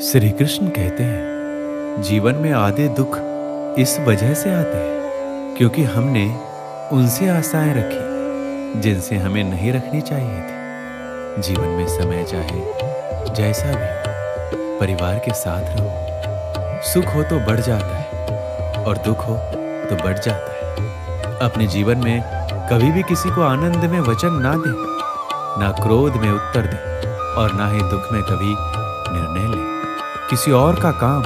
श्री कृष्ण कहते हैं, जीवन में आधे दुख इस वजह से आते हैं क्योंकि हमने उनसे आशाएं रखी जिनसे हमें नहीं रखनी चाहिए थी। जीवन में समय चाहे जैसा भी हो, परिवार के साथ रहो। सुख हो तो बढ़ जाता है और दुख हो तो बढ़ जाता है। अपने जीवन में कभी भी किसी को आनंद में वचन ना दें, ना क्रोध में उत्तर दें और ना ही दुख में कभी निर्णय लें। किसी और का काम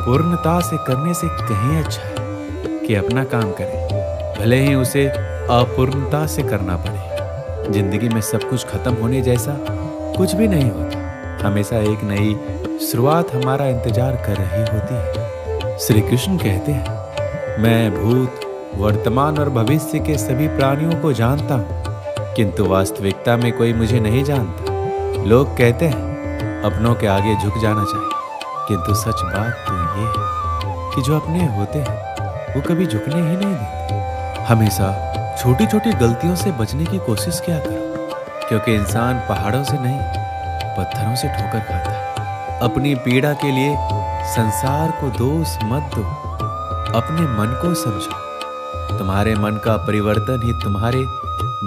पूर्णता से करने से कहीं अच्छा है कि अपना काम करें, भले ही उसे अपूर्णता से करना पड़े। जिंदगी में सब कुछ खत्म होने जैसा कुछ भी नहीं होता। हमेशा एक नई शुरुआत हमारा इंतजार कर रही होती है। श्री कृष्ण कहते हैं, मैं भूत, वर्तमान और भविष्य के सभी प्राणियों को जानता हूँ, किंतु वास्तविकता में कोई मुझे नहीं जानता। लोग कहते हैं अपनों के आगे झुक जाना चाहिए, किंतु सच बात तो ये है कि जो अपने होते हैं वो कभी झुकने ही नहीं देते। हमेशा छोटी छोटी गलतियों से बचने की कोशिश किया करो, क्योंकि इंसान पहाड़ों से नहीं पत्थरों से ठोकर खाता है। अपनी पीड़ा के लिए संसार को दोष मत दो, अपने मन को समझो। तुम्हारे मन का परिवर्तन ही तुम्हारे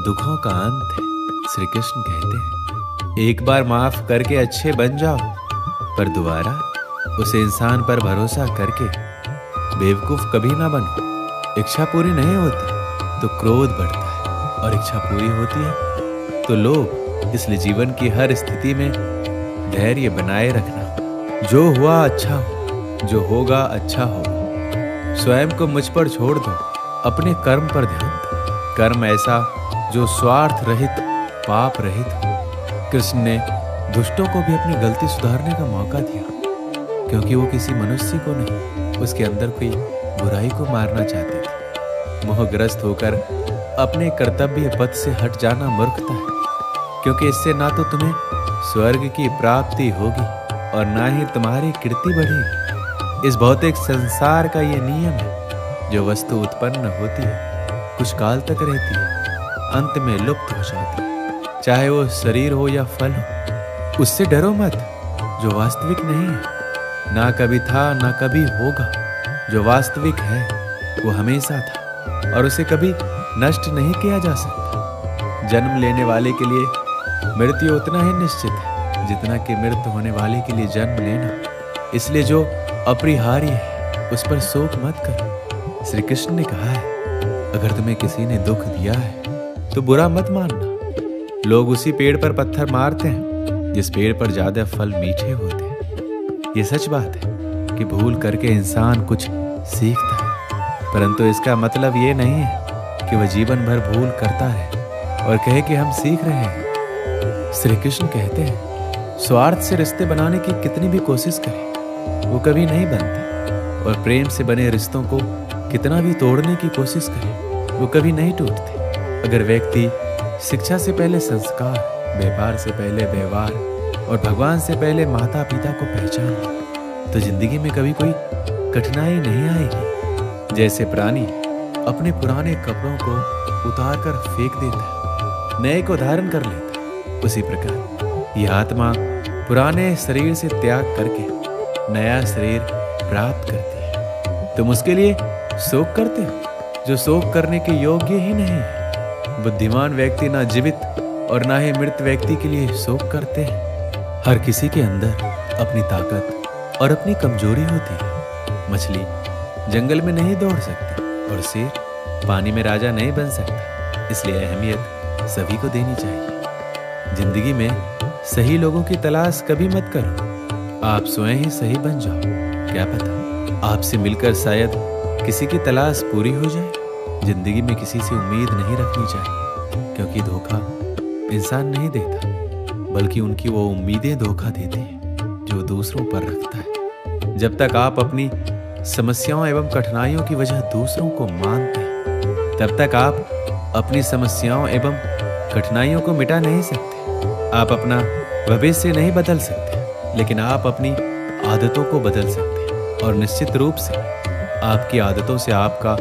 दुखों का अंत है। श्री कृष्ण कहते हैं, एक बार माफ करके अच्छे बन जाओ, पर दोबारा उस इंसान पर भरोसा करके बेवकूफ कभी ना बनो। इच्छा पूरी नहीं होती तो क्रोध बढ़ता है, और इच्छा पूरी होती है तो लोभ। इसलिए जीवन की हर स्थिति में धैर्य बनाए रखना। जो हुआ अच्छा हो, जो होगा अच्छा होगा। स्वयं को मुझ पर छोड़ दो, अपने कर्म पर ध्यान दो। कर्म ऐसा जो स्वार्थ रहित, पाप रहित हो। कृष्ण ने दुष्टों को भी अपनी गलती सुधारने का मौका दिया, क्योंकि वो किसी मनुष्य को नहीं, उसके अंदर कोई बुराई को मारना चाहते थे। मोहग्रस्त होकर अपने कर्तव्य पथ से हट जाना मूर्खता है, क्योंकि इससे ना तो तुम्हें स्वर्ग की प्राप्ति होगी और ना ही तुम्हारी कीर्ति बढ़ेगी। इस भौतिक संसार का ये नियम है, जो वस्तु उत्पन्न होती है कुछ काल तक रहती है, अंत में लुप्त हो जाती है। चाहे वो शरीर हो या फल हो, उससे डरो मत जो वास्तविक नहीं है। ना कभी था ना कभी होगा। जो वास्तविक है वो हमेशा था और उसे कभी नष्ट नहीं किया जा सकता। जन्म लेने वाले के लिए मृत्यु उतना ही निश्चित है जितना कि मृत्यु होने वाले के लिए जन्म लेना। इसलिए जो अपरिहार्य है उस पर शोक मत करो। श्री कृष्ण ने कहा है, अगर तुम्हें किसी ने दुख दिया है तो बुरा मत मानना। लोग उसी पेड़ पर पत्थर मारते हैं जिस पेड़ पर ज्यादा फल मीठे होते हैं। ये सच बात है कि भूल करके इंसान कुछ सीखता है, परंतु इसका मतलब ये नहीं है कि वह जीवन भर भूल करता रहे और कहे कि हम सीख रहे हैं। श्री कृष्ण कहते हैं, स्वार्थ से रिश्ते बनाने की कितनी भी कोशिश करें वो कभी नहीं बनते, और प्रेम से बने रिश्तों को कितना भी तोड़ने की कोशिश करें वो कभी नहीं टूटते। अगर व्यक्ति शिक्षा से पहले संस्कार, व्यापार से पहले व्यवहार और भगवान से पहले माता पिता को पहचाने तो जिंदगी में कभी कोई कठिनाई नहीं आएगी। जैसे प्राणी अपने पुराने कपड़ों को उतार कर फेंक देता है, नए को धारण कर लेता है, उसी प्रकार यह आत्मा पुराने शरीर से त्याग करके नया शरीर प्राप्त करती है। तुम उसके लिए शोक करते हो जो शोक करने के योग्य ही नहीं है। बुद्धिमान व्यक्ति ना जीवित और ना ही मृत व्यक्ति के लिए शोक करते हैं। हर किसी के अंदर अपनी ताकत और अपनी कमजोरी होती है। मछली जंगल में नहीं दौड़ सकती और शेर पानी में राजा नहीं बन सकता। इसलिए अहमियत सभी को देनी चाहिए। जिंदगी में सही लोगों की तलाश कभी मत करो, आप स्वयं ही सही बन जाओ। क्या पता आपसे मिलकर शायद किसी की तलाश पूरी हो जाए। जिंदगी में किसी से उम्मीद नहीं रखनी चाहिए, क्योंकि धोखा इंसान नहीं देता, बल्कि उनकी वो उम्मीदें धोखा देती हैं जो दूसरों पर रखता है। जब तक आप अपनी समस्याओं एवं कठिनाइयों की वजह दूसरों को मानते हैं, तब तक आप अपनी समस्याओं एवं कठिनाइयों को मिटा नहीं सकते। आप अपना भविष्य नहीं बदल सकते, लेकिन आप अपनी आदतों को बदल सकते हैं, और निश्चित रूप से आपकी आदतों से आपका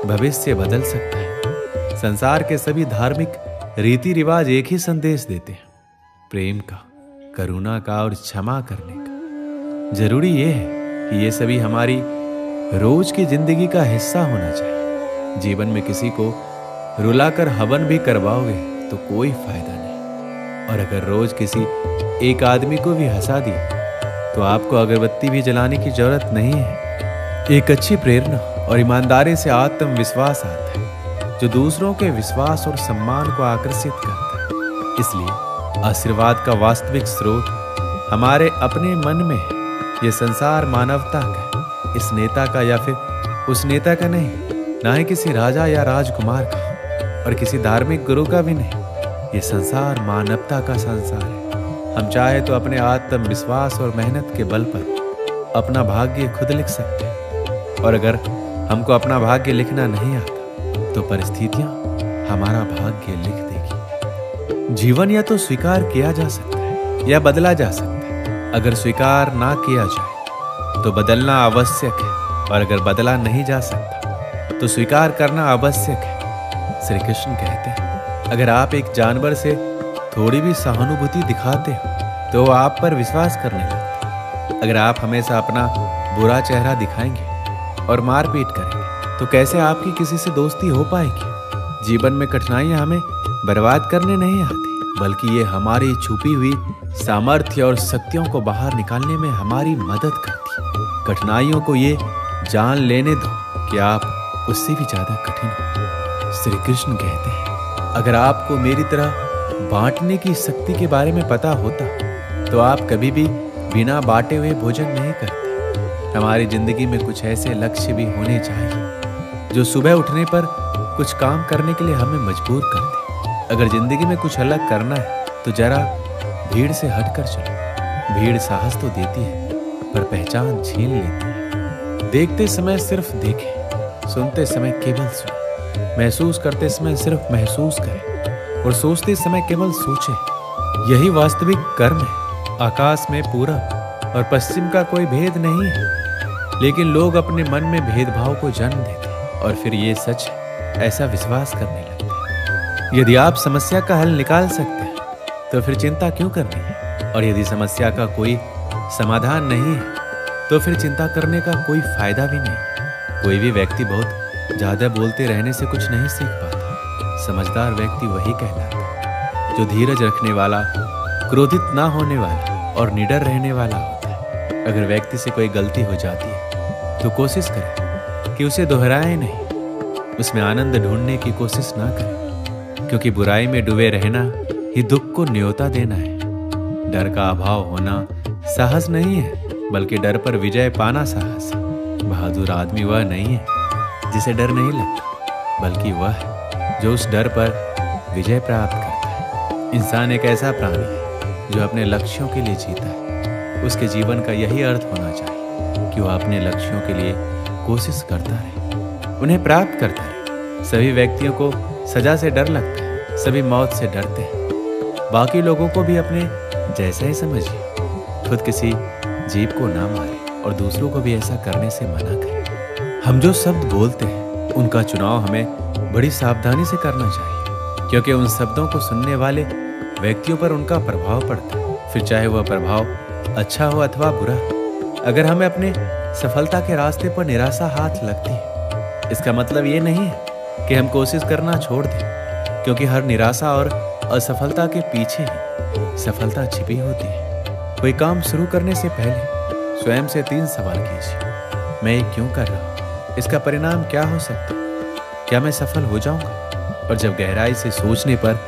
भविष्य बदल सकता है। संसार के सभी धार्मिक रीति रिवाज एक ही संदेश देते हैं, प्रेम का, करुणा का और क्षमा करने का। जरूरी ये है कि ये सभी हमारी रोज की जिंदगी का हिस्सा होना चाहिए। जीवन में किसी को रुलाकर हवन भी करवाओगे तो कोई फायदा नहीं, और अगर रोज किसी एक आदमी को भी हंसा दिया तो आपको अगरबत्ती भी जलाने की जरूरत नहीं है। एक अच्छी प्रेरणा और ईमानदारी से आत्मविश्वास आता है, जो दूसरों के विश्वास और सम्मान को आकर्षित करता है। इसलिए आशीर्वाद का वास्तविक स्रोत हमारे अपने मन में है। ये संसार मानवता का है, इस नेता का या फिर उस नेता का नहीं, ना ही किसी राजा या राजकुमार का और किसी धार्मिक गुरु का भी नहीं। ये संसार मानवता का संसार है। हम चाहे तो अपने आत्मविश्वास और मेहनत के बल पर अपना भाग्य खुद लिख सकते हैं, और अगर हमको अपना भाग्य लिखना नहीं आता तो परिस्थितियां हमारा भाग्य लिख देगी। जीवन या तो स्वीकार किया जा सकता है या बदला जा सकता है। अगर स्वीकार ना किया जाए तो बदलना आवश्यक है, और अगर बदला नहीं जा सकता तो स्वीकार करना आवश्यक है। श्री कृष्ण कहते हैं, अगर आप एक जानवर से थोड़ी भी सहानुभूति दिखाते हो तो वो आप पर विश्वास करने लगता है। अगर आप हमेशा अपना बुरा चेहरा दिखाएंगे और मारपीट करेंगे तो कैसे आपकी किसी से दोस्ती हो पाएगी। जीवन में कठिनाइयां हमें बर्बाद करने नहीं आती, बल्कि ये हमारी छुपी हुई सामर्थ्य और शक्तियों को बाहर निकालने में हमारी मदद करती है। कठिनाइयों को ये जान लेने दो कि आप उससे भी ज्यादा कठिन हो। श्री कृष्ण कहते हैं, अगर आपको मेरी तरह बांटने की शक्ति के बारे में पता होता तो आप कभी भी बिना बांटे हुए भोजन नहीं करते। हमारी जिंदगी में कुछ ऐसे लक्ष्य भी होने चाहिए जो सुबह उठने पर कुछ काम करने के लिए हमें मजबूर करते। अगर जिंदगी में कुछ अलग करना है तो जरा भीड़ से हटकर चलो। भीड़ साहस तो देती है पर पहचान छीन लेती है। देखते समय सिर्फ देखें, सुनते समय केवल सुने, महसूस करते समय सिर्फ महसूस करें, और सोचते समय केवल सोचें। यही वास्तविक कर्म है। आकाश में पूरब और पश्चिम का कोई भेद नहीं है, लेकिन लोग अपने मन में भेदभाव को जन्म देते हैं और फिर ये सच है ऐसा विश्वास करने लगते हैं। यदि आप समस्या का हल निकाल सकते हैं तो फिर चिंता क्यों करनी है, और यदि समस्या का कोई समाधान नहीं है तो फिर चिंता करने का कोई फायदा भी नहीं। कोई भी व्यक्ति बहुत ज्यादा बोलते रहने से कुछ नहीं सीख पाता। समझदार व्यक्ति वही कहलाता है जो धीरज रखने वाला, क्रोधित ना होने वाला और निडर रहने वाला होता है। अगर व्यक्ति से कोई गलती हो जाती है तो कोशिश करें कि उसे दोहराए नहीं, उसमें आनंद ढूंढने की कोशिश ना करें, क्योंकि बुराई में डूबे रहना ही दुख को न्योता देना है। डर का अभाव होना साहस नहीं है, बल्कि डर पर विजय पाना साहस है। बहादुर आदमी वह नहीं है जिसे डर नहीं लगता, बल्कि वह है जो उस डर पर विजय प्राप्त करता है। इंसान एक ऐसा प्राणी है जो अपने लक्ष्यों के लिए जीता है। उसके जीवन का यही अर्थ होना चाहिए कि वह अपने लक्ष्यों के लिए कोशिश करता रहे, उन्हें प्राप्त करता रहे। सभी व्यक्तियों को सजा से डर लगता है, सभी मौत से डरते हैं। बाकी लोगों को भी अपने जैसा ही समझिए। खुद किसी जीव को ना मारे और दूसरों को भी ऐसा करने से मना करें। हम जो शब्द बोलते हैं उनका चुनाव हमें बड़ी सावधानी से करना चाहिए, क्योंकि उन शब्दों को सुनने वाले व्यक्तियों पर उनका प्रभाव पड़ता है, फिर चाहे वह प्रभाव अच्छा हो अथवा बुरा। अगर हमें अपने सफलता के रास्ते पर निराशा हाथ लगती है, इसका मतलब ये नहीं है कि हम कोशिश करना छोड़ दें, क्योंकि हर निराशा और असफलता के पीछे ही सफलता छिपी होती है। कोई काम शुरू करने से पहले स्वयं से 3 सवाल कीजिए। मैं ये क्यों कर रहा हूँ? इसका परिणाम क्या हो सकता है? क्या मैं सफल हो जाऊंगा? और जब गहराई से सोचने पर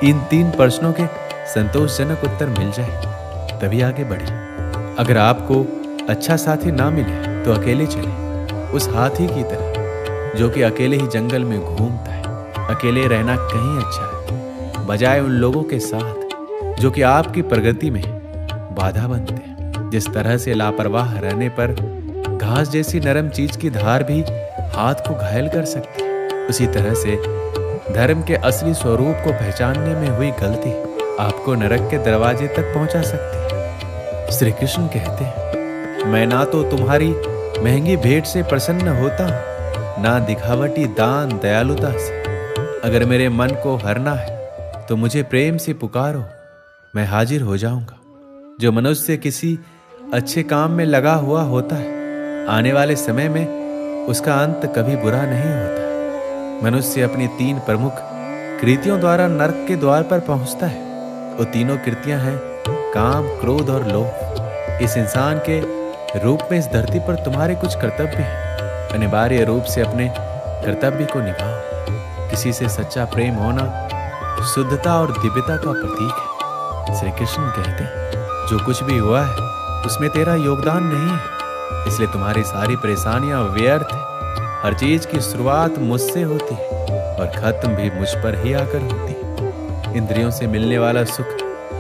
इन 3 प्रश्नों के संतोषजनक उत्तर मिल जाए तभी आगे बढ़िए। अगर आपको अच्छा साथी ना मिले तो अकेले चले, उस हाथी की तरह जो कि अकेले ही जंगल में घूमता है। अकेले रहना कहीं अच्छा है, बजाय उन लोगों के साथ जो कि आपकी प्रगति में बाधा बनते हैं। जिस तरह से लापरवाह रहने पर घास जैसी नरम चीज की धार भी हाथ को घायल कर सकती है, उसी तरह से धर्म के असली स्वरूप को पहचानने में हुई गलती आपको नरक के दरवाजे तक पहुंचा सकती है। श्री कृष्ण कहते हैं, मैं ना तो तुम्हारी महंगी भेंट से प्रसन्न होता, ना दिखावटी दान दयालुता से। अगर मेरे मन को हरना है तो मुझे प्रेम से पुकारो, मैं हाजिर हो जाऊंगा। जो मनुष्य किसी अच्छे काम में लगा हुआ होता है, आने वाले समय में उसका अंत कभी बुरा नहीं होता। मनुष्य अपनी 3 प्रमुख कृतियों द्वारा नरक के द्वार पर पहुंचता है। वो तीनों कृतियां हैं काम, क्रोध और लोभ। इस इंसान के रूप में इस धरती पर तुम्हारे कुछ कर्तव्य हैं। अनिवार्य रूप से अपने कर्तव्य को निभाओ। किसी से सच्चा प्रेम होना शुद्धता और दिव्यता का प्रतीक है। श्री कृष्ण कहते हैं जो कुछ भी हुआ है उसमें तेरा योगदान नहीं है, इसलिए तुम्हारी सारी परेशानियां व्यर्थ है। हर चीज की शुरुआत मुझसे होती है और खत्म भी मुझ पर ही आकर होती है। इंद्रियों से मिलने वाला सुख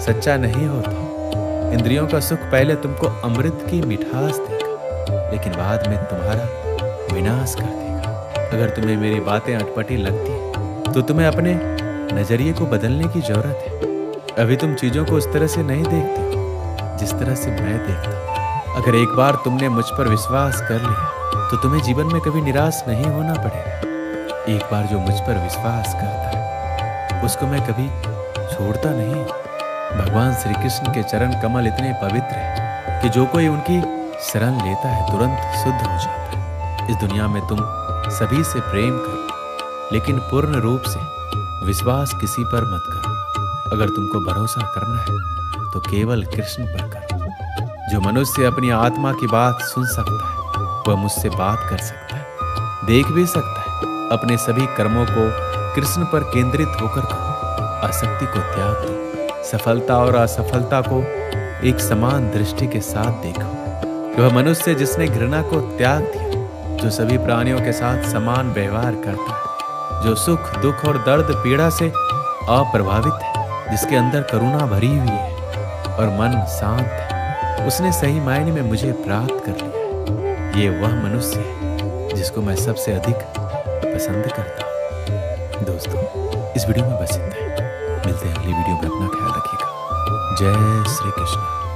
सच्चा नहीं होता। इंद्रियों का सुख पहले तुमको अमृत की मिठास देगा, लेकिन बाद में तुम्हारा विनाश कर देगा। अगर तुम्हें मेरी बातें अटपटी लगती हैं तो तुम्हें अपने नजरिए को बदलने की जरूरत है। अभी तुम चीजों को उस तरह से नहीं देखते जिस तरह से मैं देखता हूं। अगर एक बार तुमने मुझ पर विश्वास कर लिया तो तुम्हें जीवन में कभी निराश नहीं होना पड़ेगा। एक बार जो मुझ पर विश्वास करता है उसको मैं कभी छोड़ता नहीं। भगवान श्री कृष्ण के चरण कमल इतने पवित्र हैं कि जो कोई उनकी शरण लेता है तुरंत शुद्ध हो जाता है। इस दुनिया में तुम सभी से प्रेम करो, लेकिन पूर्ण रूप से विश्वास किसी पर मत करो। अगर तुमको भरोसा करना है तो केवल कृष्ण पर करो। जो मनुष्य अपनी आत्मा की बात सुन सकता है वह मुझसे बात कर सकता है, देख भी सकता है। अपने सभी कर्मों को कृष्ण पर केंद्रित होकर करो। आसक्ति को त्याग दो। सफलता और असफलता को एक समान दृष्टि के साथ देखो। वह मनुष्य जिसने घृणा को त्याग दिया, जो सभी प्राणियों के साथ समान व्यवहार करता है, जो सुख दुख और दर्द पीड़ा से अप्रभावित है, जिसके अंदर करुणा भरी हुई है और मन शांत है, उसने सही मायने में मुझे प्राप्त कर लिया है। ये वह मनुष्य है जिसको मैं सबसे अधिक पसंद करता हूँ। दोस्तों, इस वीडियो में बस इतना ही। मिलते हैं अगली वीडियो में। अपना ख्याल रखिएगा। जय श्री कृष्ण।